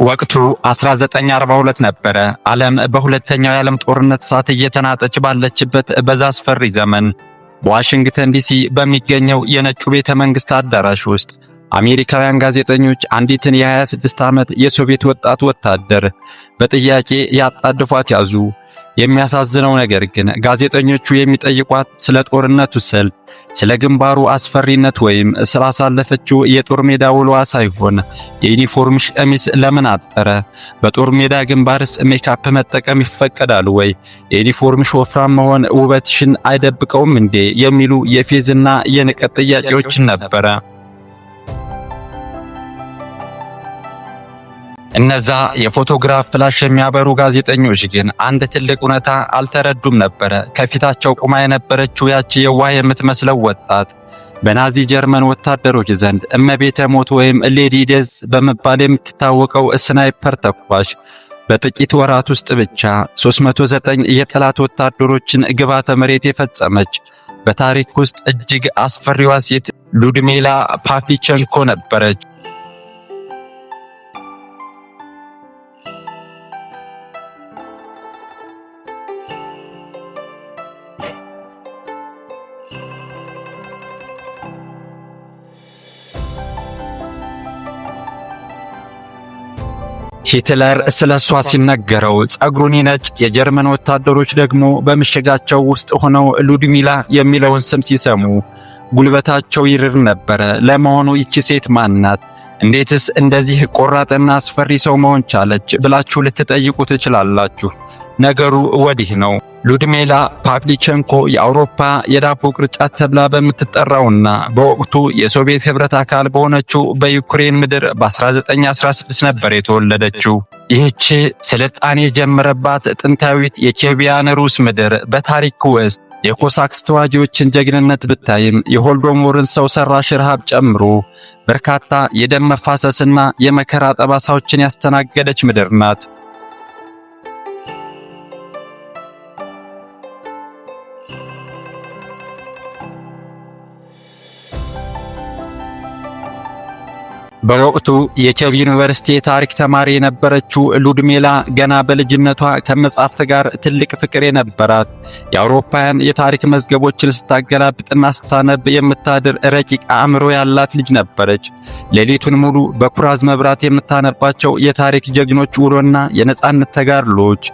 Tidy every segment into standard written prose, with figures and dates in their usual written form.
ወቅቱ 1942 ነበረ። ዓለም በሁለተኛው የዓለም ጦርነት እሳት እየተናጠች ባለችበት በዛ አስፈሪ ዘመን በዋሽንግተን ዲሲ በሚገኘው የነጩ ቤተ መንግስት አዳራሽ ውስጥ አሜሪካውያን ጋዜጠኞች አንዲትን የ26 ዓመት የሶቪየት ወጣት ወታደር በጥያቄ ያጣድፏት ያዙ። የሚያሳዝነው ነገር ግን ጋዜጠኞቹ የሚጠይቋት ስለ ጦርነቱ ስልት፣ ስለ ግንባሩ አስፈሪነት ወይም ስላሳለፈችው የጦር ሜዳ ውሎዋ ሳይሆን የዩኒፎርምሽ ቀሚስ ለምን አጠረ፣ በጦር ሜዳ ግንባርስ ሜካፕ መጠቀም ይፈቀዳል ወይ፣ የዩኒፎርምሽ ወፍራም መሆን ውበትሽን አይደብቀውም እንዴ የሚሉ የፌዝና የንቀት ጥያቄዎችን ነበረ። እነዛ የፎቶግራፍ ፍላሽ የሚያበሩ ጋዜጠኞች ግን አንድ ትልቅ እውነታ አልተረዱም ነበረ። ከፊታቸው ቁማ የነበረችው ያቺ የዋህ የምትመስለው ወጣት በናዚ ጀርመን ወታደሮች ዘንድ እመቤተ ሞት ወይም ሌዲ ዴዝ በመባል የምትታወቀው ስናይፐር ተኳሽ በጥቂት ወራት ውስጥ ብቻ 309 የጠላት ወታደሮችን ግባተ መሬት የፈጸመች በታሪክ ውስጥ እጅግ አስፈሪዋ ሴት ሉድሚላ ፓቪቼንኮ ነበረች። ሂትለር ስለሷ ሲነገረው ጸጉሩን ይነጭ፣ የጀርመን ወታደሮች ደግሞ በምሽጋቸው ውስጥ ሆነው ሉድሚላ የሚለውን ስም ሲሰሙ ጉልበታቸው ይርር ነበረ። ለመሆኑ ይቺ ሴት ማን ናት? እንዴትስ እንደዚህ ቆራጥና አስፈሪ ሰው መሆን ቻለች ብላችሁ ልትጠይቁ ትችላላችሁ። ነገሩ ወዲህ ነው። ሉድሚላ ፓቭሊቼንኮ የአውሮፓ የዳቦ ቅርጫት ተብላ በምትጠራውና በወቅቱ የሶቪየት ህብረት አካል በሆነችው በዩክሬን ምድር በ1916 ነበር የተወለደችው። ይህች ስልጣኔ የጀመረባት ጥንታዊት የኬቪያን ሩስ ምድር በታሪክ ውስጥ የኮሳክስ ተዋጊዎችን ጀግንነት ብታይም የሆሎዶሞርን ሰው ሰራሽ ረሃብ ጨምሮ በርካታ የደም መፋሰስና የመከራ ጠባሳዎችን ያስተናገደች ምድር ናት። በወቅቱ የኬቭ ዩኒቨርሲቲ የታሪክ ተማሪ የነበረችው ሉድሚላ ገና በልጅነቷ ከመጻሕፍት ጋር ትልቅ ፍቅር የነበራት፣ የአውሮፓውያን የታሪክ መዝገቦችን ስታገላብጥና ስታነብ የምታድር ረቂቅ አእምሮ ያላት ልጅ ነበረች። ሌሊቱን ሙሉ በኩራዝ መብራት የምታነባቸው የታሪክ ጀግኖች ውሎና የነጻነት ተጋድሎች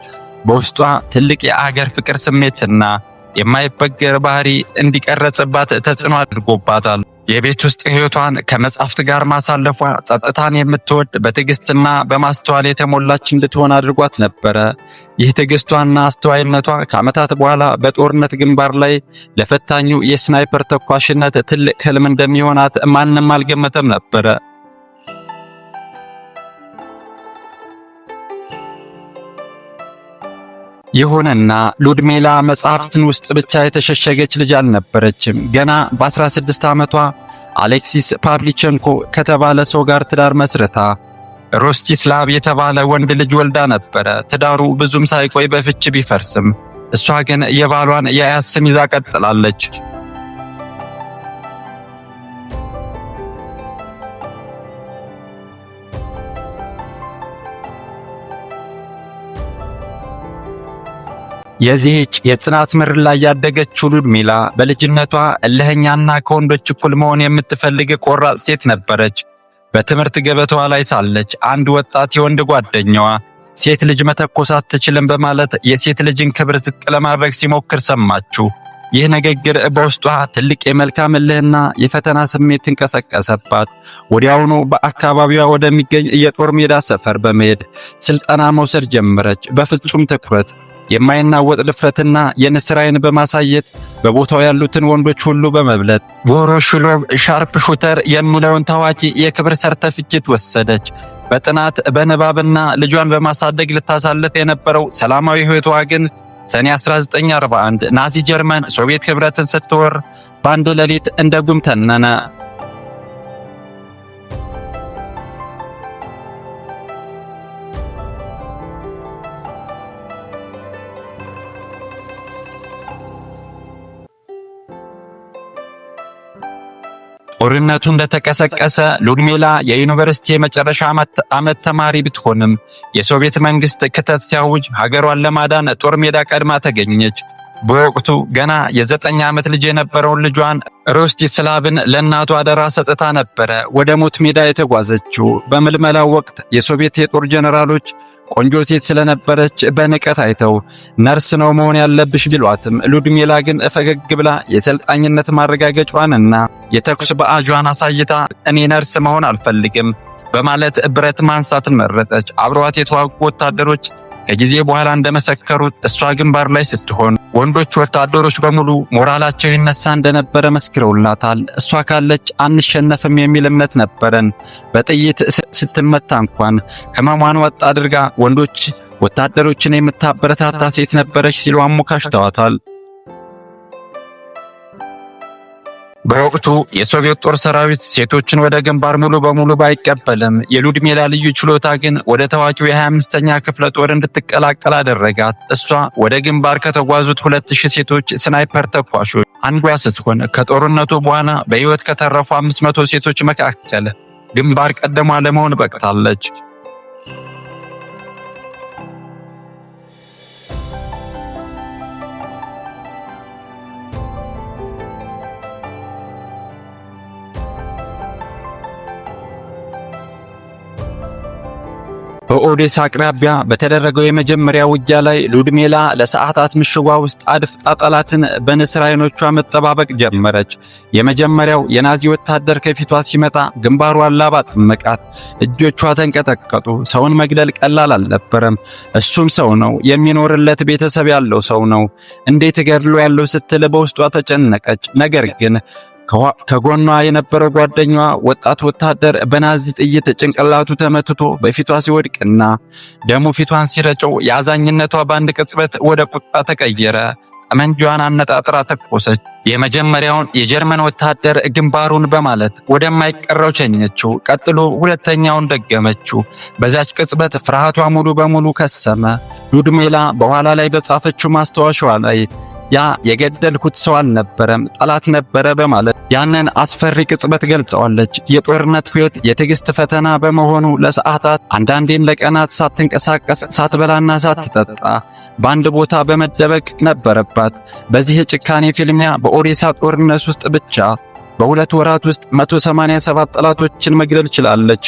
በውስጧ ትልቅ የአገር ፍቅር ስሜትና የማይበገር ባህሪ እንዲቀረጽባት ተጽዕኖ አድርጎባታል። የቤት ውስጥ ሕይወቷን ከመጻሕፍት ጋር ማሳለፏ ጸጥታን የምትወድ በትዕግስትና በማስተዋል የተሞላች እንድትሆን አድርጓት ነበረ። ይህ ትዕግስቷና አስተዋይነቷ ከዓመታት በኋላ በጦርነት ግንባር ላይ ለፈታኙ የስናይፐር ተኳሽነት ትልቅ ህልም እንደሚሆናት ማንም አልገመተም ነበረ። ይሁንና ሉድሚላ መጽሐፍትን ውስጥ ብቻ የተሸሸገች ልጅ አልነበረችም። ገና በ16 ዓመቷ አሌክሲስ ፓቭሊቼንኮ ከተባለ ሰው ጋር ትዳር መስርታ ሮስቲስላቭ የተባለ ወንድ ልጅ ወልዳ ነበረ። ትዳሩ ብዙም ሳይቆይ በፍች ቢፈርስም እሷ ግን የባሏን የአያት ስም ይዛ ቀጥላለች። የዚህች የጽናት ምድር ላይ ያደገችው ሉድሚላ በልጅነቷ እልህኛና ከወንዶች እኩል መሆን የምትፈልግ ቆራጥ ሴት ነበረች። በትምህርት ገበታዋ ላይ ሳለች አንድ ወጣት የወንድ ጓደኛዋ ሴት ልጅ መተኮስ አትችልም በማለት የሴት ልጅን ክብር ዝቅ ለማድረግ ሲሞክር ሰማችው። ይህ ንግግር በውስጧ ትልቅ የመልካም እልህና የፈተና ስሜት እንቀሰቀሰባት። ወዲያውኑ በአካባቢዋ ወደሚገኝ የጦር ሜዳ ሰፈር በመሄድ ስልጠና መውሰድ ጀመረች። በፍጹም ትኩረት የማይናወጥ ድፍረትና የንስር ዓይን በማሳየት በቦታው ያሉትን ወንዶች ሁሉ በመብለጥ ቮሮሽሎቭ ሻርፕ ሹተር የሚለውን ታዋቂ የክብር ሰርተፊኬት ወሰደች። በጥናት በንባብና ልጇን በማሳደግ ልታሳልፍ የነበረው ሰላማዊ ሕይወቷ ግን ሰኔ 1941 ናዚ ጀርመን ሶቪየት ህብረትን ስትወር በአንድ ሌሊት እንደ ጉም ተነነ። ጦርነቱ እንደተቀሰቀሰ ሉድሚላ የዩኒቨርሲቲ የመጨረሻ ዓመት ተማሪ ብትሆንም የሶቪየት መንግስት ክተት ሲያውጅ ሀገሯን ለማዳን ጦር ሜዳ ቀድማ ተገኘች። በወቅቱ ገና የ9 ዓመት ልጅ የነበረውን ልጇን ሮስቲስላቭን ለእናቷ አደራ ሰጥታ ነበረ ወደ ሞት ሜዳ የተጓዘችው። በምልመላው ወቅት የሶቪየት የጦር ጀነራሎች ቆንጆ ሴት ስለነበረች በንቀት አይተው ነርስ ነው መሆን ያለብሽ ቢሏትም ሉድሚላ ግን ፈገግ ብላ የሰልጣኝነት ማረጋገጫዋንና የተኩስ በአጇን አሳይታ እኔ ነርስ መሆን አልፈልግም በማለት ብረት ማንሳትን መረጠች። አብረዋት የተዋጉ ወታደሮች ከጊዜ በኋላ እንደመሰከሩት እሷ ግንባር ላይ ስትሆን ወንዶች ወታደሮች በሙሉ ሞራላቸው ይነሳ እንደነበረ መስክረውላታል። እሷ ካለች አንሸነፍም የሚል እምነት ነበረን። በጥይት ስትመታ እንኳን ህመሟን ወጥ አድርጋ ወንዶች ወታደሮችን የምታበረታታ ሴት ነበረች ሲሉ አሞካሽተዋታል። በወቅቱ የሶቪየት ጦር ሰራዊት ሴቶችን ወደ ግንባር ሙሉ በሙሉ ባይቀበልም የሉድሚላ ልዩ ችሎታ ግን ወደ ታዋቂው የ25ኛ ክፍለ ጦር እንድትቀላቀል አደረጋት። እሷ ወደ ግንባር ከተጓዙት 2000 ሴቶች ስናይፐር ተኳሾች አንዷ ስትሆን ከጦርነቱ በኋላ በህይወት ከተረፉ 500 ሴቶች መካከል ግንባር ቀደሟ ለመሆን በቅታለች። በኦዴሳ አቅራቢያ በተደረገው የመጀመሪያ ውጊያ ላይ ሉድሚላ ለሰዓታት ምሽጓ ውስጥ አድፍጣ ጠላትን በንስር አይኖቿ መጠባበቅ ጀመረች። የመጀመሪያው የናዚ ወታደር ከፊቷ ሲመጣ ግንባሯን ላባ ጠመቃት። እጆቿ ተንቀጠቀጡ። ሰውን መግደል ቀላል አልነበረም። እሱም ሰው ነው፣ የሚኖርለት ቤተሰብ ያለው ሰው ነው። እንዴት ገድሎ ያለው ስትል በውስጧ ተጨነቀች። ነገር ግን ከጎኗ የነበረው ጓደኛዋ ወጣት ወታደር በናዚ ጥይት ጭንቅላቱ ተመትቶ በፊቷ ሲወድቅና ደሙ ፊቷን ሲረጨው የአዛኝነቷ በአንድ ቅጽበት ወደ ቁጣ ተቀየረ። ጠመንጃዋን አነጣጥራ ተኮሰች። የመጀመሪያውን የጀርመን ወታደር ግንባሩን በማለት ወደማይቀረው ቸኘችው። ቀጥሎ ሁለተኛውን ደገመችው። በዛች ቅጽበት ፍርሃቷ ሙሉ በሙሉ ከሰመ። ሉድሚላ በኋላ ላይ በጻፈችው ማስታወሻዋ ላይ ያ የገደልኩት ሰው አልነበረም ጠላት ነበረ በማለት ያንን አስፈሪ ቅጽበት ገልጸዋለች። የጦርነት ሕይወት የትዕግስት ፈተና በመሆኑ ለሰዓታት አንዳንዴም ለቀናት ሳትንቀሳቀስ ሳትበላና ሳትጠጣ በአንድ ቦታ በመደበቅ ነበረባት። በዚህ የጭካኔ ፊልሚያ በኦዴሳ ጦርነት ውስጥ ብቻ በ2 ወራት ውስጥ 187 ጠላቶችን መግደል ችላለች።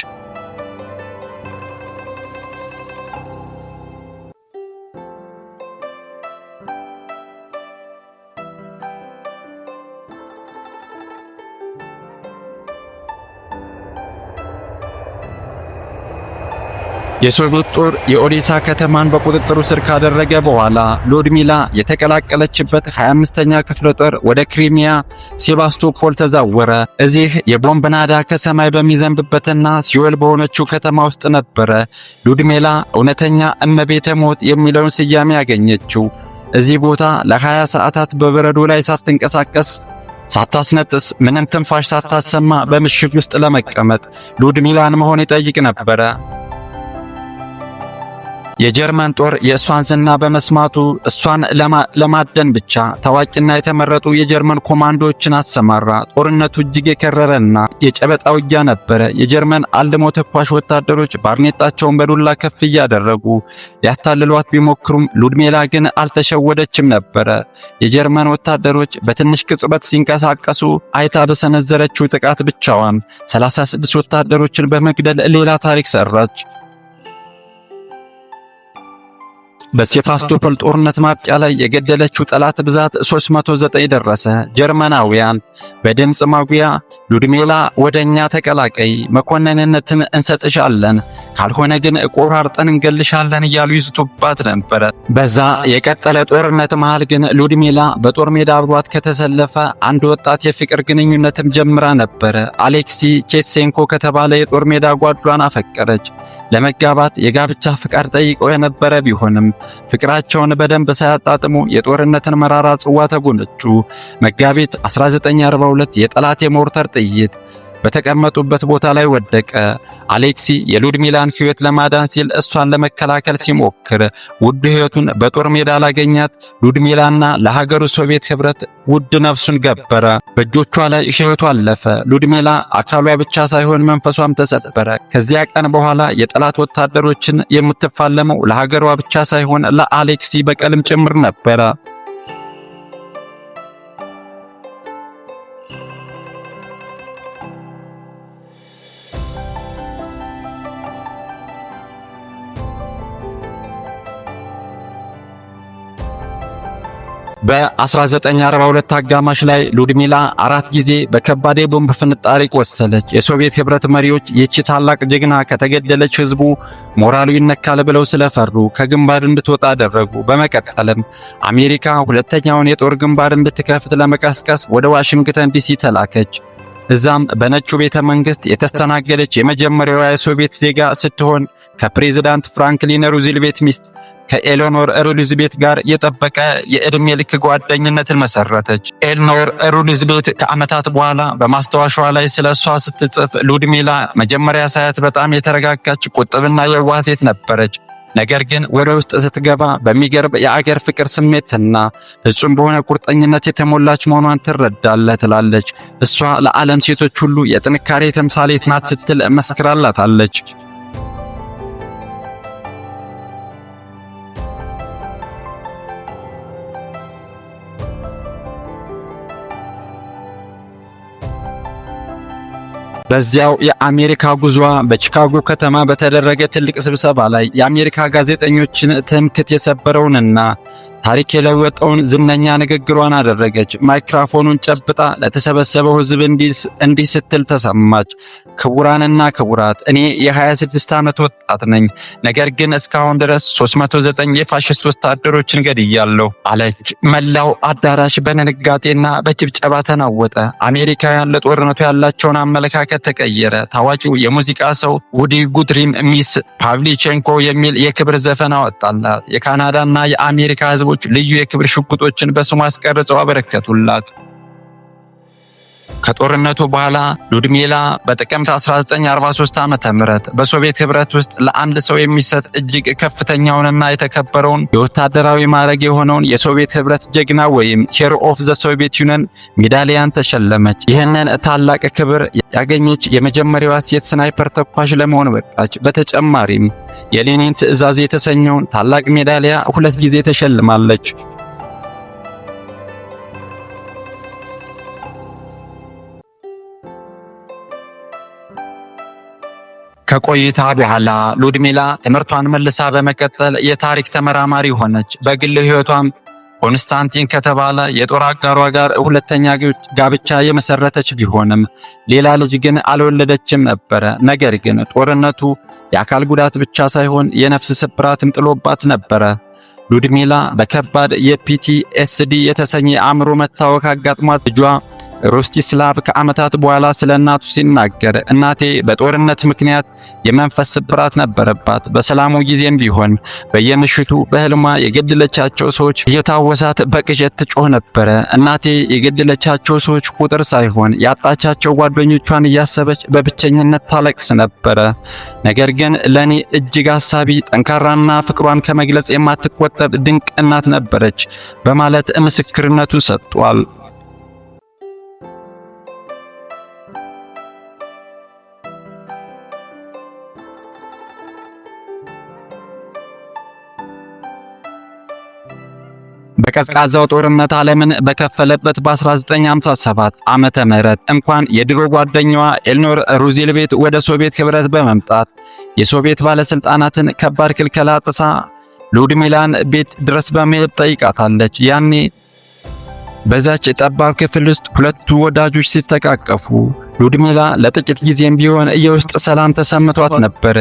የሶቪየት ጦር የኦዴሳ ከተማን በቁጥጥሩ ስር ካደረገ በኋላ ሉድሚላ የተቀላቀለችበት 25ኛ ክፍለ ጦር ወደ ክሪሚያ ሴባስቶፖል ተዛወረ። እዚህ የቦምብ ናዳ ከሰማይ በሚዘንብበትና ሲኦል በሆነችው ከተማ ውስጥ ነበረ ሉድሚላ እውነተኛ እመቤተ ሞት የሚለውን ስያሜ ያገኘችው። እዚህ ቦታ ለ20 ሰዓታት በበረዶ ላይ ሳትንቀሳቀስ ሳታስነጥስ ምንም ትንፋሽ ሳታሰማ በምሽግ ውስጥ ለመቀመጥ ሉድሚላን መሆን ይጠይቅ ነበረ። የጀርመን ጦር የእሷን ዝና በመስማቱ እሷን ለማደን ብቻ ታዋቂና የተመረጡ የጀርመን ኮማንዶዎችን አሰማራ። ጦርነቱ እጅግ የከረረና የጨበጣ ውጊያ ነበረ። የጀርመን አልሞ ተኳሽ ወታደሮች ባርኔጣቸውን በዱላ ከፍ እያደረጉ ሊያታልሏት ቢሞክሩም ሉድሚላ ግን አልተሸወደችም ነበረ። የጀርመን ወታደሮች በትንሽ ቅጽበት ሲንቀሳቀሱ አይታ በሰነዘረችው ጥቃት ብቻዋን 36 ወታደሮችን በመግደል ሌላ ታሪክ ሰራች። በሴባስቶፖል ጦርነት ማብቂያ ላይ የገደለችው ጠላት ብዛት 309 ደረሰ። ጀርመናውያን በድምጽ ማጉያ ሉድሚላ ወደኛ ተቀላቀይ፣ መኮንንነትን እንሰጥሻለን፣ ካልሆነ ግን ቆራርጠን እንገልሻለን እያሉ ይዝቱባት ነበር። በዛ የቀጠለ ጦርነት መሃል ግን ሉድሚላ በጦር ሜዳ አብሯት ከተሰለፈ አንድ ወጣት የፍቅር ግንኙነትም ጀምራ ነበር። አሌክሲ ቼትሴንኮ ከተባለ የጦር ሜዳ ጓዷን አፈቀረች። ለመጋባት የጋብቻ ፍቃድ ጠይቀው የነበረ ቢሆንም ፍቅራቸውን በደንብ ሳያጣጥሙ የጦርነትን መራራ ጽዋ ተጎነጩ። መጋቢት 1942 የጠላት የሞርተር ጥይት በተቀመጡበት ቦታ ላይ ወደቀ። አሌክሲ የሉድሚላን ሕይወት ለማዳን ሲል እሷን ለመከላከል ሲሞክር ውድ ሕይወቱን በጦር ሜዳ ላገኛት ሉድሚላና ለሀገሩ ሶቪየት ኅብረት ውድ ነፍሱን ገበረ። በእጆቿ ላይ ሕይወቱ አለፈ። ሉድሚላ አካሏ ብቻ ሳይሆን መንፈሷም ተሰበረ። ከዚያ ቀን በኋላ የጠላት ወታደሮችን የምትፋለመው ለሀገሯ ብቻ ሳይሆን ለአሌክሲ በቀልም ጭምር ነበረ። በ1942 አጋማሽ ላይ ሉድሚላ 4 ጊዜ በከባድ የቦምብ ፍንጣሪ ቆሰለች። የሶቪየት ኅብረት መሪዎች ይህች ታላቅ ጀግና ከተገደለች ሕዝቡ ሞራሉ ይነካል ብለው ስለፈሩ ከግንባር እንድትወጣ አደረጉ። በመቀጠልም አሜሪካ ሁለተኛውን የጦር ግንባር እንድትከፍት ለመቀስቀስ ወደ ዋሽንግተን ዲሲ ተላከች። እዛም በነጩ ቤተ መንግስት የተስተናገደች የመጀመሪያዋ የሶቪየት ዜጋ ስትሆን ከፕሬዝዳንት ፍራንክሊን ሩዝቬልት ሚስት ከኤሌኖር ሩዝቬልት ጋር የጠበቀ የዕድሜ ልክ ጓደኝነትን መሰረተች። ኤሌኖር ሩዝቬልት ከዓመታት በኋላ በማስታወሻዋ ላይ ስለሷ ስትጽፍ ሉድሚላ መጀመሪያ ሳያት በጣም የተረጋጋች ቁጥብና የዋህ ሴት ነበረች። ነገር ግን ወደ ውስጥ ስትገባ በሚገርም የአገር ፍቅር ስሜትና ፍጹም በሆነ ቁርጠኝነት የተሞላች መሆኗን ትረዳለህ ትላለች። እሷ ለዓለም ሴቶች ሁሉ የጥንካሬ ተምሳሌት ናት ስትል መስክራላታለች። በዚያው የአሜሪካ ጉዟ በቺካጎ ከተማ በተደረገ ትልቅ ስብሰባ ላይ የአሜሪካ ጋዜጠኞችን ትምክህት የሰበረውንና ታሪክ የለወጠውን ዝነኛ ንግግሯን አደረገች። ማይክሮፎኑን ጨብጣ ለተሰበሰበው ሕዝብ እንዲህ ስትል ተሰማች። ክቡራንና ክቡራት፣ እኔ የ26 ዓመት ወጣት ነኝ። ነገር ግን እስካሁን ድረስ 309 የፋሽስት ወታደሮችን ገድያለሁ አለች። መላው አዳራሽ በድንጋጤና በጭብጨባ ተናወጠ። አሜሪካውያን ለጦርነቱ ያላቸውን አመለካከት ተቀየረ። ታዋቂው የሙዚቃ ሰው ውዲ ጉትሪም ሚስ ፓቭሊቼንኮ የሚል የክብር ዘፈን አወጣላት። የካናዳና የአሜሪካ ሕዝቦች ልዩ የክብር ሽጉጦችን በስሟ አስቀርጸው አበረከቱላት። ከጦርነቱ በኋላ ሉድሚላ በጥቅምት 1943 ዓመተ ምህረት በሶቪየት ኅብረት ውስጥ ለአንድ ሰው የሚሰጥ እጅግ ከፍተኛውንና የተከበረውን የወታደራዊ ማዕረግ የሆነውን የሶቪየት ኅብረት ጀግና ወይም ሄሮ ኦፍ ዘ ሶቪየት ዩኒየን ሜዳሊያን ተሸለመች። ይህንን ታላቅ ክብር ያገኘች የመጀመሪያዋ ሴት ስናይፐር ተኳሽ ለመሆን በቃች። በተጨማሪም የሌኒን ትዕዛዝ የተሰኘውን ታላቅ ሜዳሊያ 2 ጊዜ ተሸልማለች። ከቆይታ በኋላ ሉድሚላ ትምህርቷን መልሳ በመቀጠል የታሪክ ተመራማሪ ሆነች። በግል ሕይወቷም ኮንስታንቲን ከተባለ የጦር አጋሯ ጋር ሁለተኛ ጋብቻ የመሰረተች ቢሆንም ሌላ ልጅ ግን አልወለደችም ነበረ። ነገር ግን ጦርነቱ የአካል ጉዳት ብቻ ሳይሆን የነፍስ ስብራትም ጥሎባት ነበረ። ሉድሚላ በከባድ የፒቲኤስዲ የተሰኘ የአእምሮ መታወክ አጋጥሟት ልጇ ሮስቲስላቭ ከዓመታት በኋላ ስለ እናቱ ሲናገር እናቴ በጦርነት ምክንያት የመንፈስ ስብራት ነበረባት። በሰላሙ ጊዜም ቢሆን በየምሽቱ በህልሟ የገደለቻቸው ሰዎች እየታወሳት በቅዠት ትጮህ ነበረ። እናቴ የገደለቻቸው ሰዎች ቁጥር ሳይሆን ያጣቻቸው ጓደኞቿን እያሰበች በብቸኝነት ታለቅስ ነበረ። ነገር ግን ለኔ እጅግ አሳቢ፣ ጠንካራና ፍቅሯን ከመግለጽ የማትቆጠብ ድንቅ እናት ነበረች በማለት ምስክርነቱ ሰጥቷል። በቀዝቃዛው ጦርነት ዓለምን በከፈለበት በ1957 ዓመተ ምህረት እንኳን የድሮ ጓደኛዋ ኤሌኖር ሩዝቬልት ወደ ሶቪየት ኅብረት በመምጣት የሶቪየት ባለስልጣናትን ከባድ ክልከላ ጥሳ ሉድሚላን ቤት ድረስ በመሄድ ጠይቃታለች። ያኔ በዛች ጠባብ ክፍል ውስጥ ሁለቱ ወዳጆች ሲተቃቀፉ ሉድሚላ ለጥቂት ጊዜም ቢሆን የውስጥ ሰላም ተሰምቷት ነበር።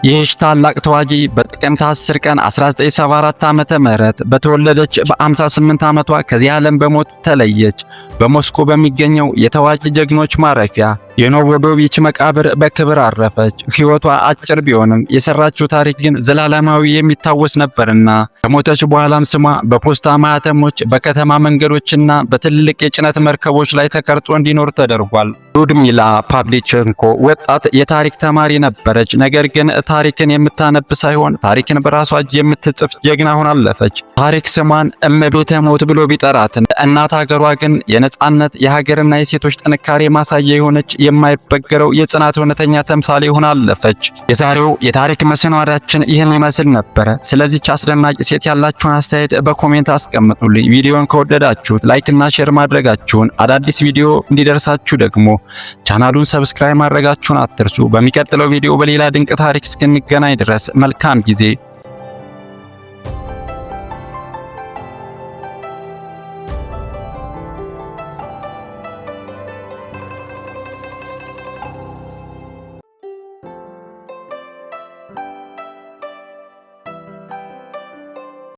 ይህች ታላቅ ተዋጊ በጥቅምት 10 ቀን 1974 ዓመተ ምህረት በተወለደች በ58 ዓመቷ ከዚህ ዓለም በሞት ተለየች። በሞስኮ በሚገኘው የታዋቂ ጀግኖች ማረፊያ የኖቮዶቪች መቃብር በክብር አረፈች። ሕይወቷ አጭር ቢሆንም የሰራችው ታሪክ ግን ዘላለማዊ የሚታወስ ነበርና ከሞተች በኋላም ስሟ በፖስታ ማህተሞች፣ በከተማ መንገዶችና በትልቅ የጭነት መርከቦች ላይ ተቀርጾ እንዲኖር ተደርጓል። ሉድሚላ ፓቭሊቼንኮ ወጣት የታሪክ ተማሪ ነበረች። ነገር ግን ታሪክን የምታነብ ሳይሆን ታሪክን በራሷ እጅ የምትጽፍ ጀግና ሆና አለፈች። ታሪክ ስሟን እመቤተ ሞት ብሎ ቢጠራትም እናት ሀገሯ ግን የነጻነት የሀገርና የሴቶች ጥንካሬ ማሳያ የሆነች የማይበገረው የጽናት እውነተኛ ተምሳሌ ሆና አለፈች። የዛሬው የታሪክ መሰናዷችን ይህን ይመስል ነበረ። ስለዚህች አስደናቂ ሴት ያላችሁን አስተያየት በኮሜንት አስቀምጡልኝ። ቪዲዮን ከወደዳችሁት ላይክ እና ሼር ማድረጋችሁን፣ አዳዲስ ቪዲዮ እንዲደርሳችሁ ደግሞ ቻናሉን ሰብስክራይብ ማድረጋችሁን አትርሱ። በሚቀጥለው ቪዲዮ በሌላ ድንቅ ታሪክ እስክንገናኝ ድረስ መልካም ጊዜ